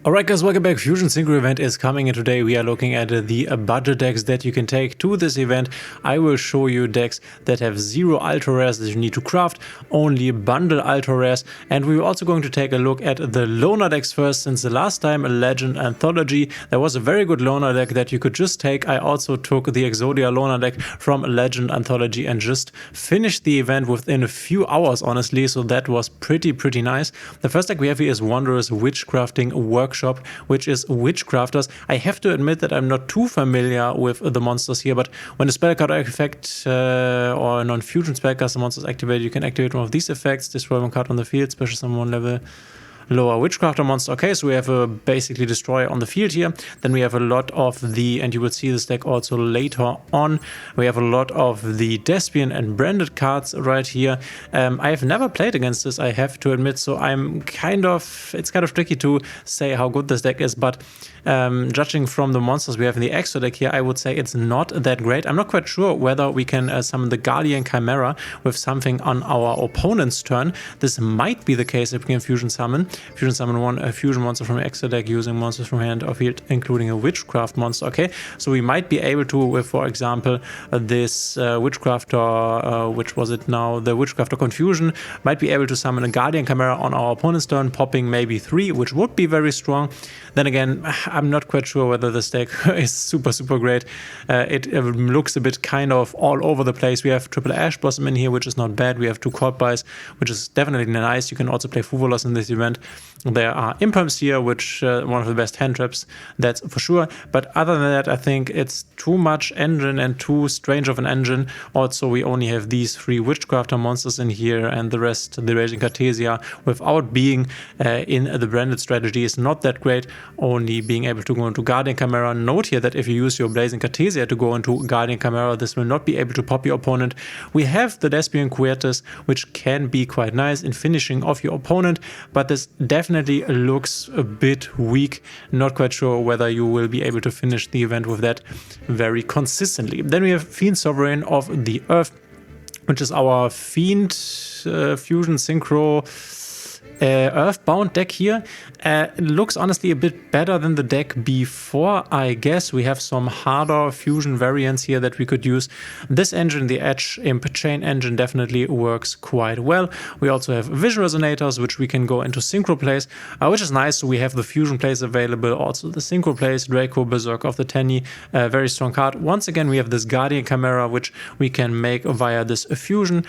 Alright guys, welcome back. Fusion Synchro event is coming, and today we are looking at the budget decks that you can take to this event. I will show you decks that have 0 ultra rares that you need to craft, only bundle ultra rares, and we're also going to take a look at the loner decks first. Since the last time a Legend Anthology, there was a very good loner deck that you could just take. I also took the Exodia loner deck from Legend Anthology and just finished the event within a few hours, honestly, so that was pretty nice. The first deck we have here is Wondrous Witchcrafting Workshop, which is Witchcrafters. I have to admit that I'm not too familiar with the monsters here, but when a spell card effect or non-fusion spell cast monsters activate, you can activate one of these effects, destroy one card on the field, special summon one level lower Witchcrafter monster. Okay, so we have a basically destroyer on the field here. Then we have a lot of the, and you will see this deck also later on, we have a lot of the Despian and branded cards right here. I have never played against this, I have to admit, so it's kind of tricky to say how good this deck is, but judging from the monsters we have in the extra deck here, I would say it's not that great. I'm not quite sure whether we can summon the Guardian Chimera with something on our opponent's turn. This might be the case if we can fusion summon one fusion monster from extra deck using monsters from hand or field, including a Witchcraft monster. Okay, so we might be able to, with, for example, this Witchcrafter, which was it now, the Witchcrafter Confusion, might be able to summon a Guardian Chimera on our opponent's turn, popping maybe 3, which would be very strong. Then again, I'm not quite sure whether this deck is super great. It looks a bit kind of all over the place. We have triple Ash Blossom in here, which is not bad. We have 2 Court Buys, which is definitely nice. You can also play Fuvolos in this event. There are Imperms here, which one of the best hand traps, that's for sure. But other than that, I think it's too much engine and too strange of an engine. Also, we only have these 3 Witchcrafter monsters in here, and the rest, the Raging Cartesia, without being in the branded strategy, is not that great. Only being able to go into Guardian Chimera. Note here that if you use your Blazing Cartesia to go into Guardian Chimera, this will not be able to pop your opponent. We have the Despian Quertus, which can be quite nice in finishing off your opponent, but this definitely looks a bit weak. Not quite sure whether you will be able to finish the event with that very consistently. Then we have Fiend Sovereign of the Earth, which is our Fiend Fusion Synchro Earthbound deck here. It looks honestly a bit better than the deck before, I guess. We have some harder fusion variants here that we could use. This engine, the Edge Imp Chain engine, definitely works quite well. We also have Vision Resonators, which we can go into Synchro plays, which is nice. So we have the fusion plays available, also the Synchro plays, Draco, Berserk of the Tenny, very strong card. Once again, we have this Guardian Chimera, which we can make via this fusion.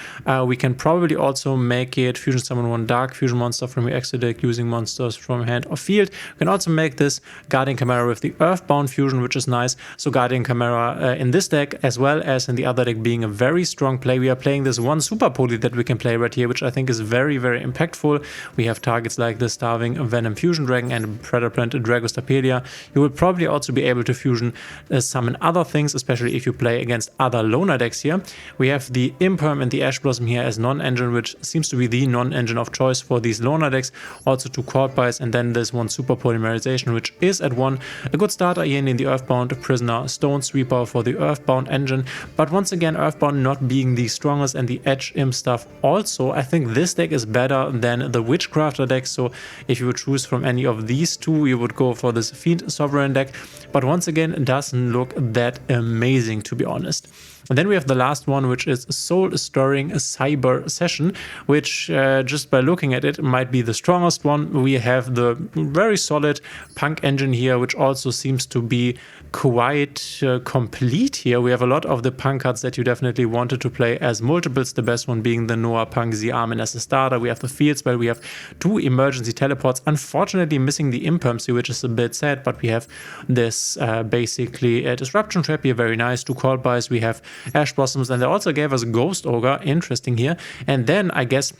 We can probably also make it fusion summon one Dark Fusion monster from your extra deck using monsters from hand or field. You can also make this Guardian Chimera with the Earthbound fusion, which is nice. So Guardian Chimera in this deck as well as in the other deck being a very strong play. We are playing this one super poly that we can play right here, which I think is very impactful. We have targets like the Starving Venom Fusion Dragon and Predator Dragostapedia. You will probably also be able to fusion summon other things, especially if you play against other loner decks here. We have the Imperm and the Ash Blossom here as non-engine, which seems to be the non-engine of choice for these loner decks. Also 2 Court Buys, and then there's 1 Super Polymerization, which is at 1 a good starter here in the Earthbound Prisoner Stone Sweeper for the Earthbound engine. But once again, Earthbound not being the strongest, and the Edge Imp stuff also, I think this deck is better than the Witchcrafter deck. So if you would choose from any of these 2, you would go for this Fiend Sovereign deck. But once again, it doesn't look that amazing, to be honest. And then we have the last one, which is Soul Stirring Cyber Session, which just by looking at it might be the strongest one. We have the very solid P.U.N.K engine here, which also seems to be quite complete here. We have a lot of the P.U.N.K cards that you definitely wanted to play as multiples, the best one being the Noah P.U.N.K Z-Armin as a starter. We have the field spell, we have 2 emergency teleports, unfortunately missing the Imperms here, which is a bit sad, but we have this basically a Disruption Trap here, very nice. 2 Court Buys, we have Ash Blossoms, and they also gave us Ghost Ogre, interesting here. And then I guess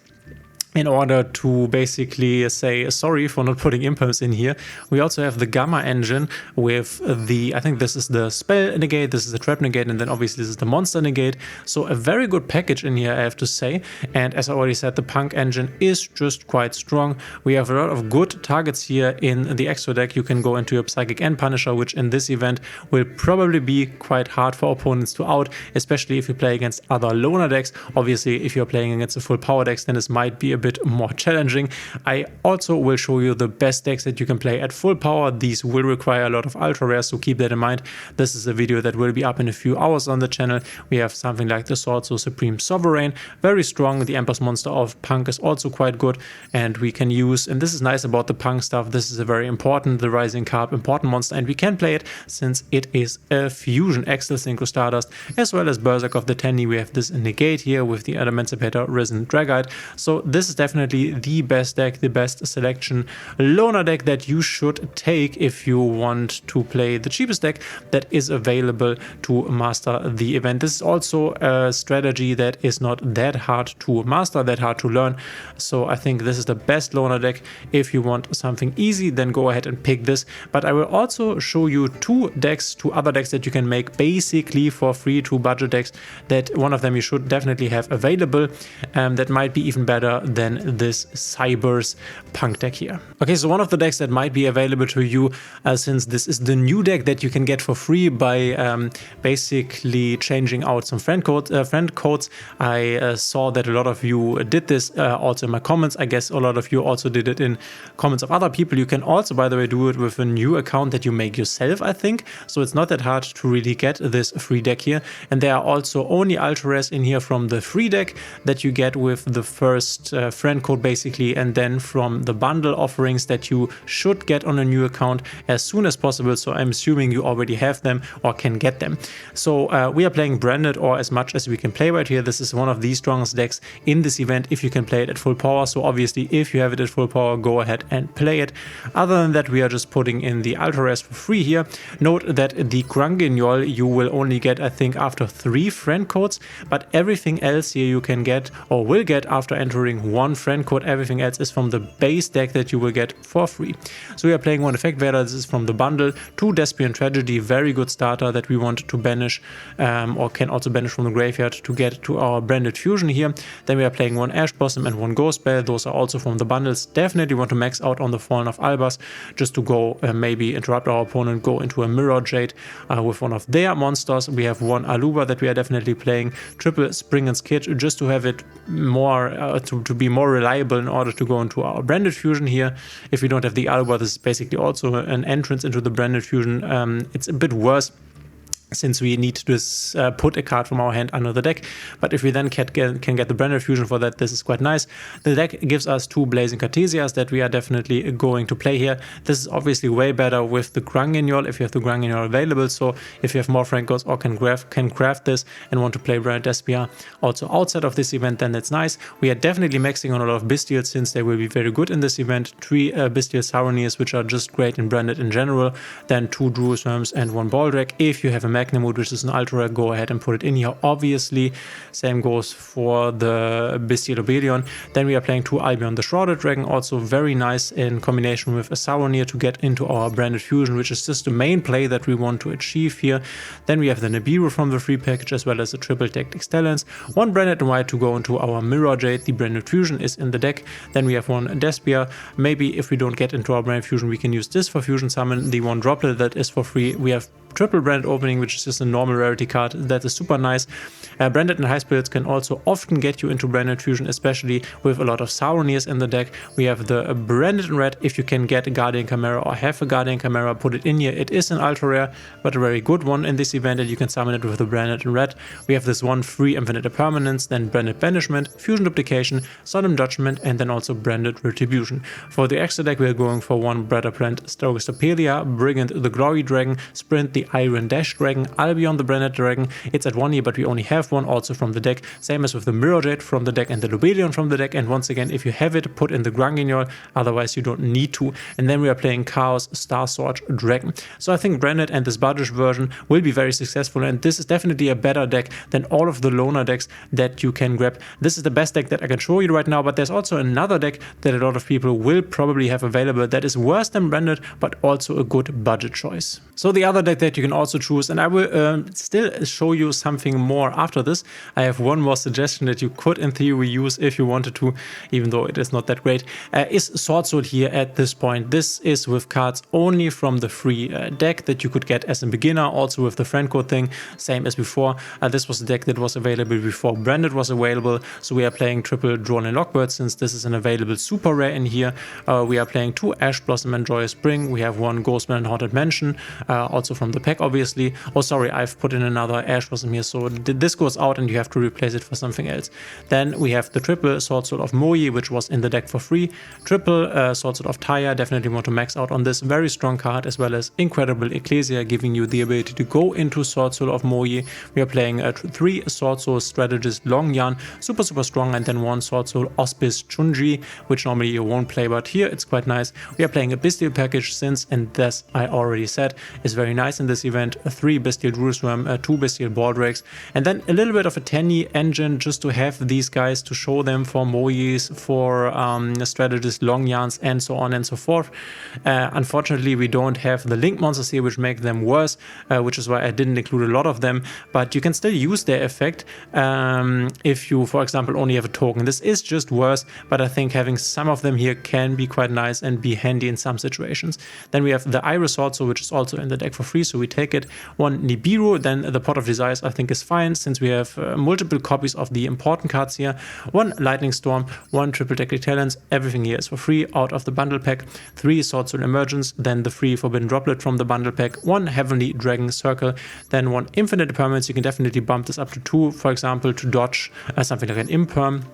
in order to basically say sorry for not putting Imperms in here, we also have the Gamma engine with the, I think this is the spell negate, this is the trap negate, and then obviously this is the monster negate. So a very good package in here, I have to say. And as I already said, the P.U.N.K engine is just quite strong. We have a lot of good targets here in the extra deck. You can go into your Psychic and Punisher, which in this event will probably be quite hard for opponents to out, especially if you play against other loner decks. Obviously, if you're playing against the full power decks, then this might be a bit more challenging. I also will show you the best decks that you can play at full power. These will require a lot of ultra rares, so keep that in mind. This is a video that will be up in a few hours on the channel. We have something like the Swordsoul Supreme Sovereign, very strong. The Emperor's Monster of P.U.N.K is also quite good, and we can use, and this is nice about the P.U.N.K stuff, this is a very important, the Rising Carp, important monster, and we can play it since it is a fusion Axel Synchro Stardust, as well as Berserk of the Tenny. We have this negate here with the Emancipator Risen Dragite. So this is definitely the best deck, the best selection loner deck that you should take if you want to play the cheapest deck that is available to master the event. This is also a strategy that is not that hard to master, that hard to learn. So I think this is the best loner deck. If you want something easy, then go ahead and pick this. But I will also show you two other decks that you can make basically for free, two budget decks that one of them you should definitely have available, that might be even better than this Cyber's P.U.N.K deck here. Okay, so one of the decks that might be available to you, since this is the new deck that you can get for free by basically changing out some friend codes. I saw that a lot of you did this also in my comments. I guess a lot of you also did it in comments of other people. You can also, by the way, do it with a new account that you make yourself, I think. So it's not that hard to really get this free deck here. And there are also only ultra rares in here from the free deck that you get with the first friend code basically, and then from the bundle offerings that you should get on a new account as soon as possible. So I'm assuming you already have them or can get them. So we are playing branded, or as much as we can play right here. This is one of the strongest decks in this event if you can play it at full power. So obviously if you have it at full power, go ahead and play it. Other than that, we are just putting in the ultra rares for free here. Note that the Grungignol you will only get, I think, after 3 friend codes, but everything else here you can get or will get after entering 1 friend code. Everything else is from the base deck that you will get for free. So we are playing 1 Effect Vader. This is from the bundle. 2 Despian Tragedy, very good starter that we want to banish, or can also banish from the graveyard to get to our branded fusion here. Then we are playing 1 Ash Blossom and 1 Ghost Bell. Those are also from the bundles. Definitely want to max out on the Fallen of Albas just to go maybe interrupt our opponent, go into a Mirror Jade with one of their monsters. We have 1 Aluba that we are definitely playing. Triple Spring and Skid just to have it more to be more reliable in order to go into our branded fusion here. If we don't have the Aluba, this is basically also an entrance into the branded fusion. It's a bit worse since we need to put a card from our hand under the deck, but if we then can get the branded fusion for that, this is quite nice. The deck gives us 2 Blazing Cartesias that we are definitely going to play here. This is obviously way better with the Grungignol if you have the Grungignol available. So if you have more friend codes or can craft this and want to play Branded Despia also outside of this event, then that's nice. We are definitely maxing on a lot of Bestials since they will be very good in this event. 3 Bestial Sauroniers, which are just great in branded in general. Then 2 Druisworms and 1 Baldrick. If you have a Magnamut, which is an ultra rare, go ahead and put it in here. Obviously, same goes for the Bestial Obelion. Then we are playing 2 Albion the Shrouded Dragon, also very nice in combination with a Sauronier to get into our branded fusion, which is just the main play that we want to achieve here. Then we have the Nibiru from the free package, as well as a triple Tactics Talents. 1 branded and white to go into our Mirror Jade. The branded fusion is in the deck. Then we have 1 Despia. Maybe if we don't get into our branded fusion, we can use this for fusion summon. The 1 droplet that is for free. We have triple branded opening, which is just a normal rarity card that is super nice. Branded and high spirits can also often get you into branded fusion, especially with a lot of Sauroniers in the deck. We have the branded in red. If you can get a Guardian Chimera or have a Guardian Chimera, put it in here. It is an ultra rare, but a very good one in this event, and you can summon it with the branded in red. We have this 1 free Infinite Permanence, then branded Banishment, Fusion Duplication, Solemn Judgment, and then also branded Retribution. For the extra deck, we are going for 1 Bretterplant Stogostopelia, Brigand the Glory Dragon, Sprint the Iron Dash Dragon, Albion the branded dragon. It's at 1 here, but we only have 1 also from the deck. Same as with the Mirror Jade from the deck and the Lobelion from the deck. And once again, if you have it, put in the Grungignol, otherwise you don't need to. And then we are playing Chaos Star Sword Dragon. So I think branded and this budget version will be very successful, and this is definitely a better deck than all of the loner decks that you can grab. This is the best deck that I can show you right now, but there's also another deck that a lot of people will probably have available that is worse than branded, but also a good budget choice. So the other deck that you can also choose, and I will still show you something more after after this, I have one more suggestion that you could in theory use if you wanted to, even though it is not that great, is Swordsoul here at this point. This is with cards only from the free deck that you could get as a beginner, also with the friend code thing, same as before. This was the deck that was available before Branded was available, so we are playing triple Drawn and Lockbird since this is an available super rare in here. We are playing 2 Ash Blossom and Joyous Spring, we have 1 Ghostman and Haunted Mansion, also from the pack obviously. Oh sorry, I've put in another Ash Blossom here, so this goes out and you have to replace it for something else. Then we have the triple Swordsoul of Moyi, which was in the deck for free, triple Swordsoul of Taya, definitely want to max out on this, very strong card, as well as Incredible Ecclesia, giving you the ability to go into Swordsoul of Moyi. We are playing 3 Swordsoul Strategist Longyan, super strong, and then 1 Swordsoul Auspice Chunji, which normally you won't play, but here it's quite nice. We are playing a Bestial package since, and this I already said is very nice in this event, 3 Bestial Druisworm, 2 Bestial Baldrakes, and then a little bit of a Tenny engine just to have these guys to show them for Moyis, for Strategist Longyans, and so on and so forth. Unfortunately, we don't have the link monsters here, which make them worse, which is why I didn't include a lot of them, but you can still use their effect if you, for example, only have a token. This is just worse, but I think having some of them here can be quite nice and be handy in some situations. Then we have the Iris Swordsoul, which is also in the deck for free, so we take it. 1 Nibiru, then the Pot of Desires I think is fine, since we have multiple copies of the important cards here. 1 Lightning Storm, 1 Triple Deckly Talents, everything here is for free out of the bundle pack. 3 Swordsoul Emergence, then the free Forbidden Droplet from the bundle pack. 1 Heavenly Dragon Circle, then 1 Infinite Permanence. You can definitely bump this up to 2, for example, to dodge something like an Imperm.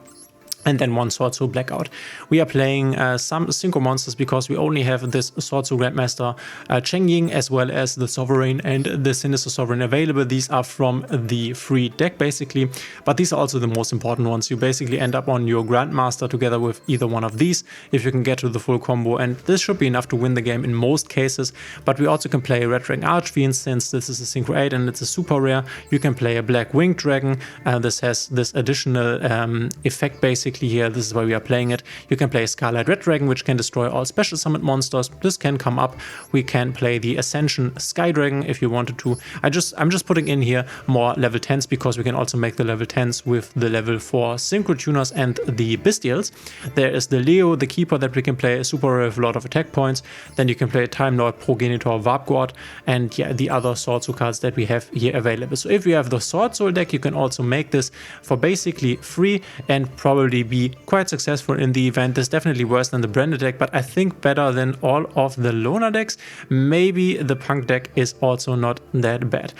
And then 1 Swordsoul Blackout. We are playing some Synchro monsters because we only have this Swordsoul Grandmaster Cheng Ying, as well as the Sovereign and the Sinister Sovereign available. These are from the free deck basically, but these are also the most important ones. You basically end up on your Grandmaster together with either one of these if you can get to the full combo, and this should be enough to win the game in most cases. But we also can play Red Dragon Archfiend, since this is a Synchro 8 and it's a super rare. You can play a Black Winged Dragon, this has this additional effect basically here. This is why we are playing it. You can play Scarlet Red Dragon, which can destroy all special summon monsters. This can come up. We can play the Ascension Sky Dragon if you wanted to. I'm just putting in here more level 10s because we can also make the level 10s with the level 4 Synchro Tuners and the Bestials. There is the Leo, the Keeper, that we can play, a super rare with a lot of attack points. Then you can play Time Lord, Progenitor, Warp God, and yeah, the other Swordsoul cards that we have here available. So if you have the Swordsoul deck, you can also make this for basically free and probably be quite successful in the event. This is definitely worse than the Branded deck, but I think better than all of the loner decks. Maybe the P.U.N.K deck is also not that bad.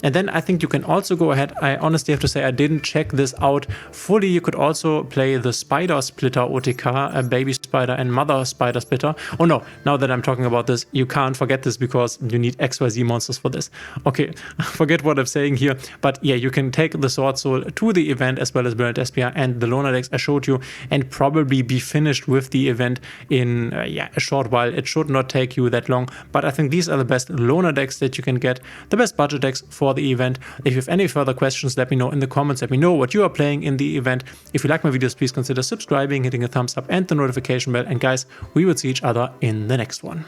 And then I think you can also go ahead, I honestly have to say I didn't check this out fully. You could also play the Spider Splitter OTK, a Baby Spider and Mother Spider Splitter. Oh no, now that I'm talking about this, you can't forget this because you need XYZ monsters for this. Okay, forget what I'm saying here. But yeah, you can take the Swordsoul to the event as well as Branded SPR and the loner decks I showed you, and probably be finished with the event in yeah, a short while. It should not take you that long, but I think these are the best loner decks that you can get, the best budget decks for the event. If you have any further questions, let me know in the comments. Let me know what you are playing in the event. If you like my videos, please consider subscribing, hitting a thumbs up and the notification bell. And guys, we will see each other in the next one.